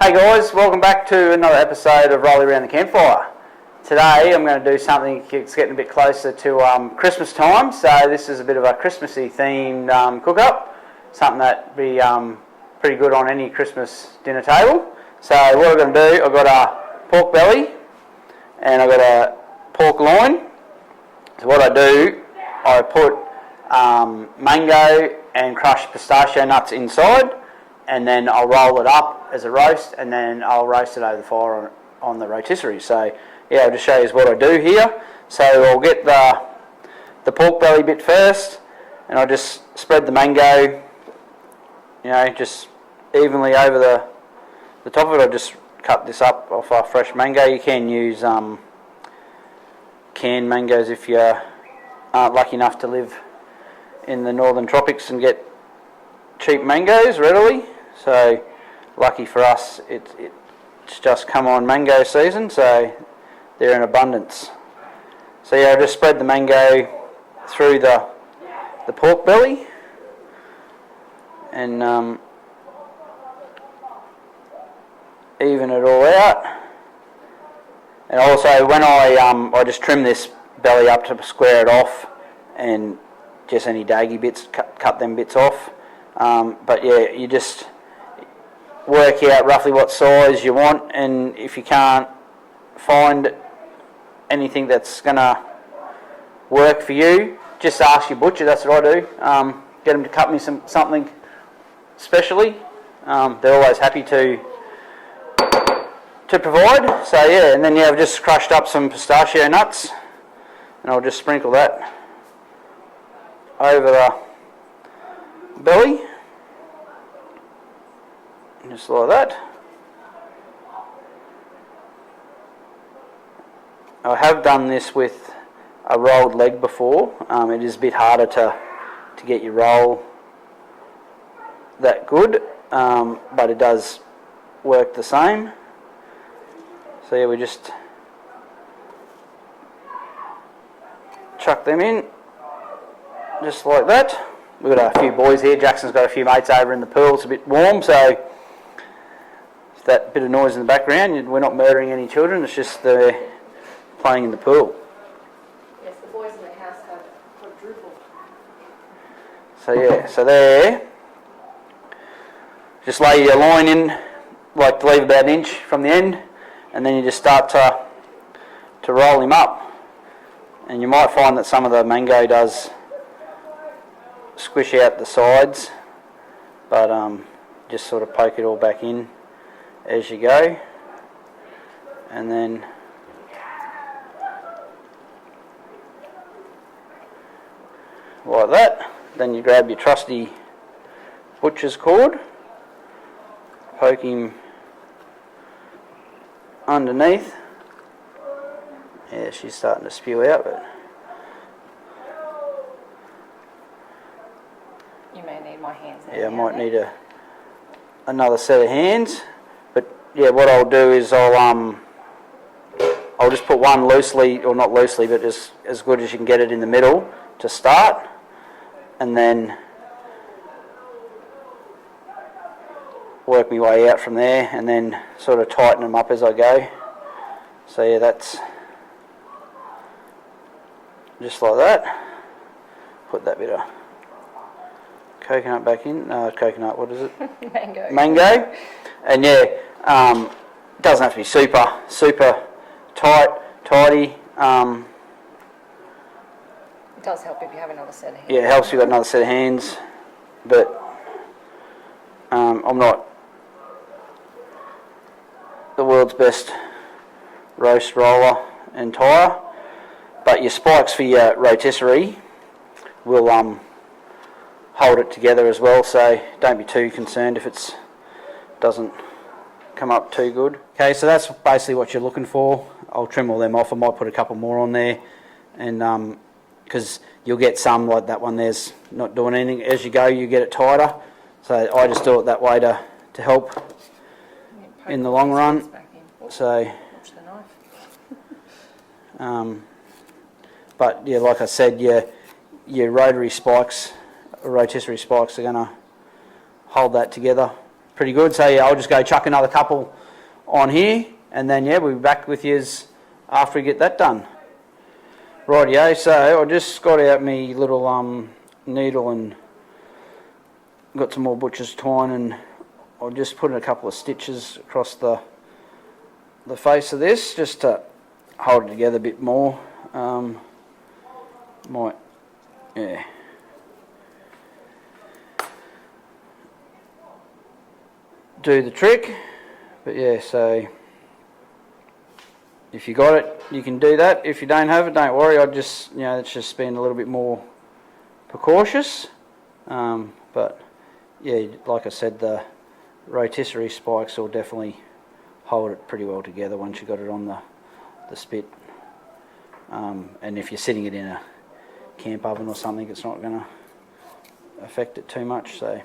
Hey guys, welcome back to another episode of Rolling Around the Campfire. Today I'm going to do something that's getting a bit closer to Christmas time, so this is a bit of a Christmassy themed cook-up, something that'd be pretty good on any Christmas dinner table. So what I'm going to do, I've got a pork belly and I've got a pork loin. So what I do, I put mango and crushed pistachio nuts inside, and then I'll roll it up as a roast, and then I'll roast it over the fire on the rotisserie. So yeah, I'll just show you what I do here. So I'll get the pork belly bit first, and I'll just spread the mango, just evenly over the top of it. I'll just cut this up off a fresh mango. You can use canned mangoes if you aren't lucky enough to live in the northern tropics and get cheap mangoes readily. So lucky for us, it's just come on mango season, so they're in abundance. So yeah, I'll just spread the mango through the pork belly, and even it all out. And also when I just trim this belly up to square it off, and just any daggy bits, cut them bits off. But yeah, you just work out roughly what size you want, and if you can't find anything that's going to work for you, just ask your butcher. That's what I do. Get them to cut me something specially. They're always happy to provide. So yeah, and then yeah, I've just crushed up some pistachio nuts, and I'll just sprinkle that over the belly, just like that. I have done this with a rolled leg before. It is a bit harder to get your roll that good, but it does work the same. So yeah, we just chuck them in, just like that. We've got a few boys here. Jackson's got a few mates over in the pool. It's a bit warm, so it's that bit of noise in the background. We're not murdering any children. It's just playing in the pool. Yes, the boys in the house have quadrupled. So yeah, so there. Just lay your loin in, like to leave about an inch from the end, and then you just start to roll him up. And you might find that some of the mango does squish out the sides, but just sort of poke it all back in as you go, and then like that. Then you grab your trusty butcher's cord, poke him underneath. Yeah, she's starting to spew out, but you may need my hands. Yeah, I might need another set of hands. But yeah, what I'll do is I'll just put one loosely, or not loosely, but as good as you can get it in the middle to start, and then work my way out from there, and then sort of tighten them up as I go. So yeah, that's just like that. Put that bit of coconut back in. Coconut, what is it? Mango. And yeah, it doesn't have to be super tidy. It does help if you have another set of hands. Yeah, it helps if you've got another set of hands, but I'm not the world's best roast roller and tire, but your spikes for your rotisserie will hold it together as well, so don't be too concerned if it doesn't come up too good. Okay, so that's basically what you're looking for. I'll trim all them off. I might put a couple more on there, and because you'll get some like that one there's not doing anything. As you go, you get it tighter, so I just do it that way to help in the long run. So but yeah, like I said, your rotary spikes, rotisserie spikes, are going to hold that together pretty good. So yeah, I'll just go chuck another couple on here, and then yeah, we'll be back with you after we get that done. Rightio, so I just got out my little needle and got some more butcher's twine, and I'll just put in a couple of stitches across the face of this just to hold it together a bit more. Might, yeah. Do the trick, but yeah, so if you got it, you can do that. If you don't have it, don't worry. I'd just, it's just being a little bit more precautious. But yeah, like I said, the rotisserie spikes will definitely hold it pretty well together once you've got it on the spit. And if you're sitting it in a camp oven or something, it's not going to affect it too much. So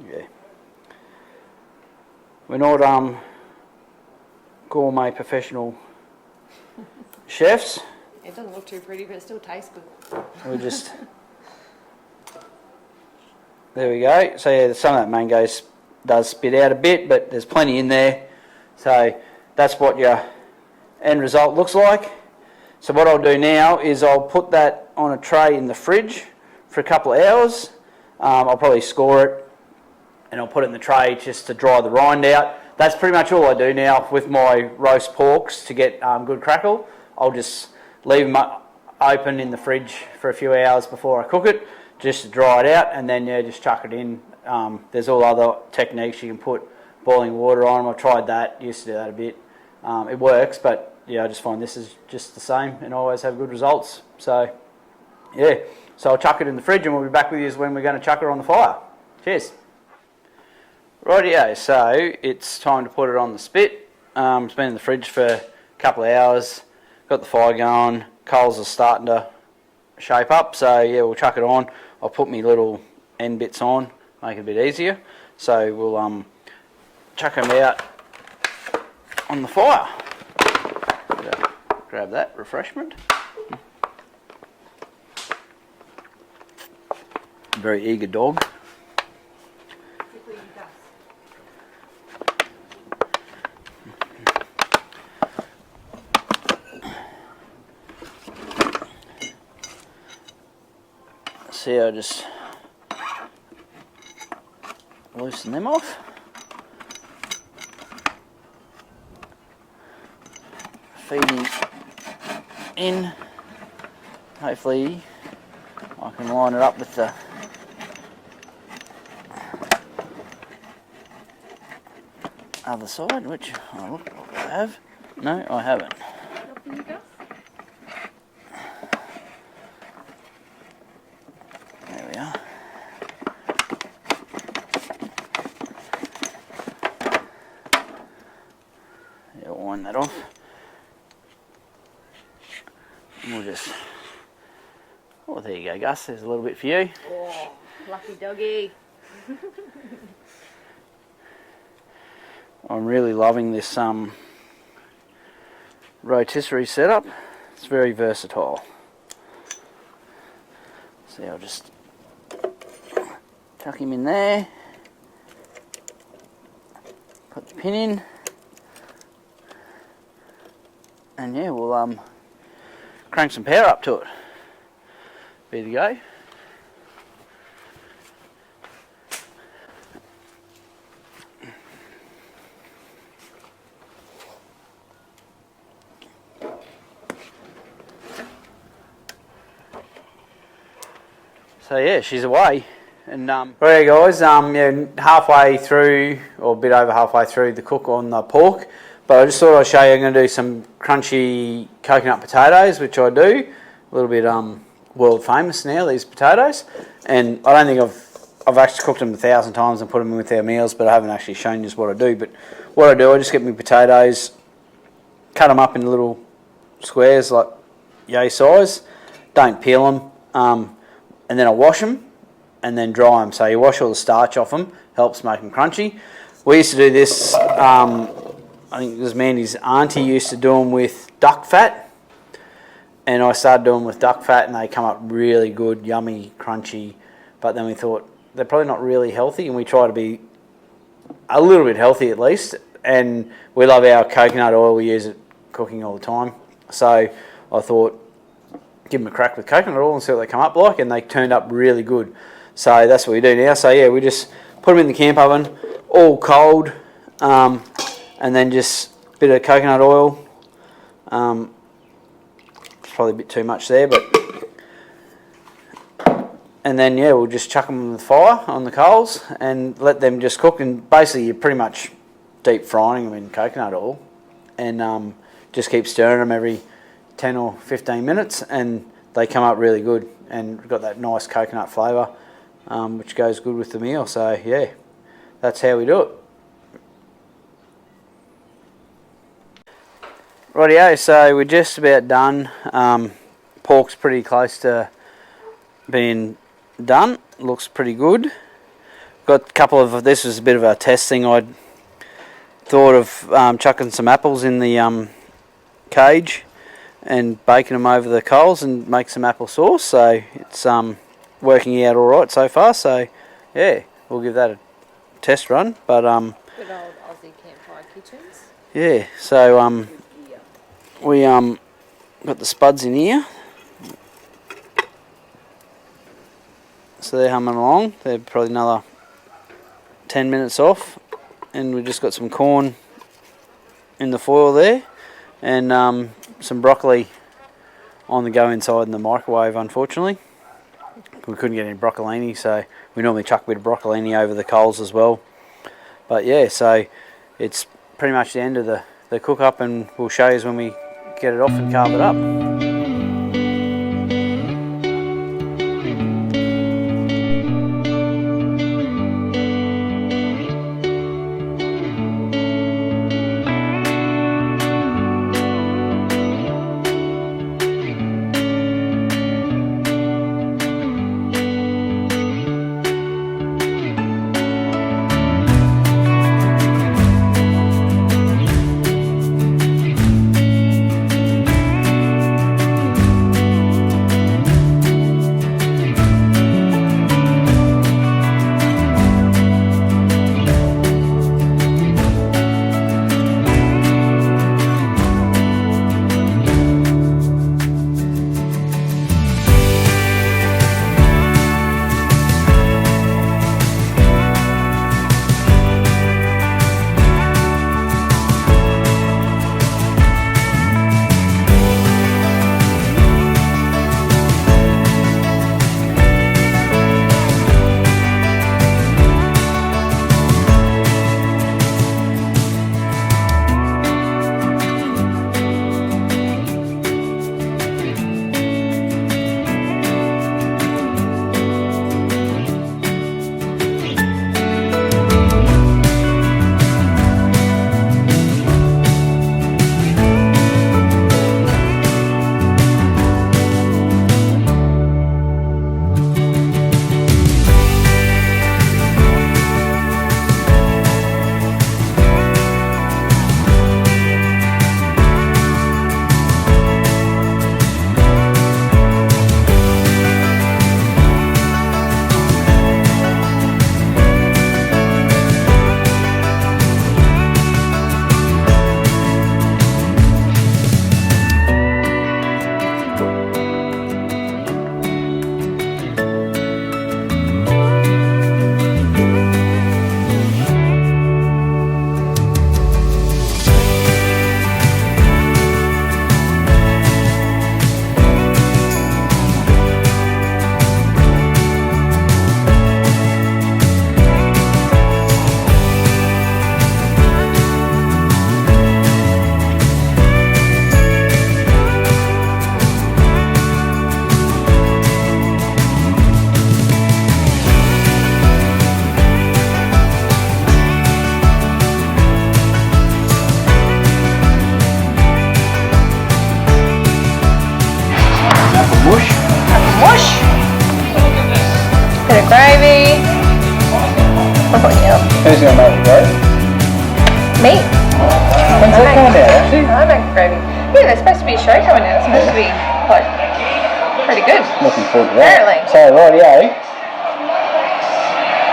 yeah, we're not gourmet professional chefs. It doesn't look too pretty, but it still tastes good. We just, there we go. So yeah, some of that mango does spit out a bit, but there's plenty in there. So that's what your end result looks like. So what I'll do now is I'll put that on a tray in the fridge for a couple of hours. I'll probably score it and I'll put it in the tray just to dry the rind out. That's pretty much all I do now with my roast porks to get good crackle. I'll just leave them open in the fridge for a few hours before I cook it, just to dry it out, and then yeah, just chuck it in. There's all other techniques you can put boiling water on them. I've tried that, used to do that a bit. It works, but yeah, I just find this is just the same and always have good results. So yeah, so I'll chuck it in the fridge and we'll be back with you when we're going to chuck it on the fire. Cheers. Rightio, so it's time to put it on the spit. It's been in the fridge for a couple of hours. Got the fire going. Coals are starting to shape up, so yeah, we'll chuck it on. I'll put my little end bits on, make it a bit easier. So we'll chuck them out on the fire. Grab that refreshment. Very eager dog. See, I just loosen them off. Feeding in. Hopefully I can line it up with the other side, which I look like I have. No, I haven't. There we are. Yeah, wind that off. And we'll just, oh, there you go, Gus, there's a little bit for you. Oh, lucky doggy. I'm really loving this rotisserie setup. It's very versatile. See, I'll just chuck him in there, put the pin in, and yeah, we'll crank some power up to it. Be to go. So yeah, she's away, and right guys, yeah, halfway through, or a bit over halfway through the cook on the pork, but I just thought I'd show you. I'm going to do some crunchy coconut potatoes, which I do, a little bit world famous now, these potatoes, and I don't think I've actually cooked them 1,000 times and put them in with our meals, but I haven't actually shown you what I do. But what I do, I just get my potatoes, cut them up in little squares like yay size, don't peel them. And then I wash them and then dry them. So you wash all the starch off them, helps make them crunchy. We used to do this, I think it was Mandy's auntie used to do them with duck fat. And I started doing them with duck fat and they come up really good, yummy, crunchy. But then we thought they're probably not really healthy, and we try to be a little bit healthy at least. And we love our coconut oil. We use it cooking all the time. So I thought, give them a crack with coconut oil and see what they come up like, and they turned up really good. So that's what we do now. So yeah, we just put them in the camp oven, all cold, and then just a bit of coconut oil. It's probably a bit too much there, but and then yeah, we'll just chuck them on the fire on the coals and let them just cook. And basically, you're pretty much deep frying them in coconut oil, and just keep stirring them every 10 or 15 minutes, and they come up really good and got that nice coconut flavour, which goes good with the meal. So yeah, that's how we do it. Rightio, so we're just about done. Pork's pretty close to being done. Looks pretty good. Got a couple of, this was a bit of a test thing. I thought of chucking some apples in the cage and baking them over the coals and make some apple sauce. So it's working out all right so far. So yeah, we'll give that a test run. But Good old Aussie campfire kitchens. yeah, so we got the spuds in here. So they're humming along. They're probably another 10 minutes off, and we've just got some corn in the foil there, and some broccoli on the go inside in the microwave. Unfortunately, we couldn't get any broccolini, so we normally chuck a bit of broccolini over the coals as well. But yeah, so it's pretty much the end of the cook up, and we'll show you when we get it off and carve it up. Gravy. Oh yeah. Who's going to make the gravy? Me. When's that coming out, actually? I make gravy. Yeah, there's supposed to be a show coming out. It's supposed to be like pretty good. Looking forward to that. Apparently. So, rightio.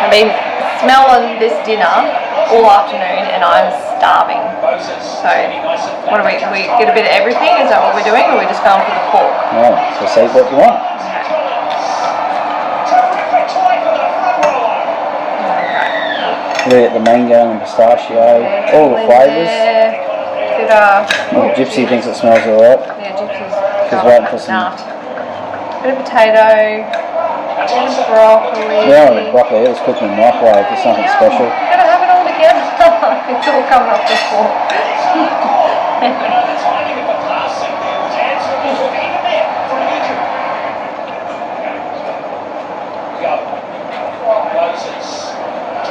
I've been smelling this dinner all afternoon and I'm starving. So, what do we get a bit of everything? Is that what we're doing, or are we just going for the pork? No, so see what you want. We get the mango and pistachio, all the flavours. Gypsy thinks it smells alright. Yeah, Gypsy's. She's waiting for some. Bit of potato, bit of broccoli. Yeah, the broccoli, it was cooked in the microwave for something special. Gotta have it all together. It's all coming off the fork.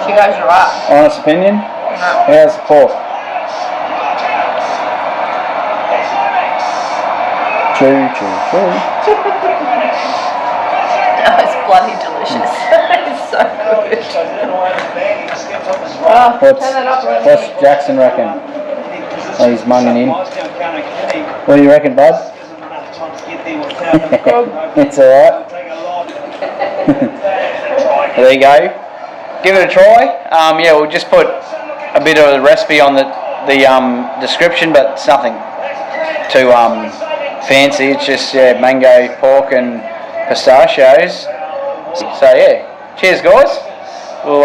She goes right. Honest opinion? No. How's the pork? True. Oh, it's bloody delicious. It's so good. Oh, What's turn that up a little What's bit. Jackson reckon? Oh, he's munging in. What do you reckon, bud? It's alright. There you go. Give it a try. Yeah, we'll just put a bit of the recipe on the description, but it's nothing too fancy. It's just mango, pork, and pistachios. So yeah, cheers, guys. We'll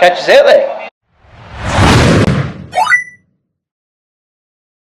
catch us out there.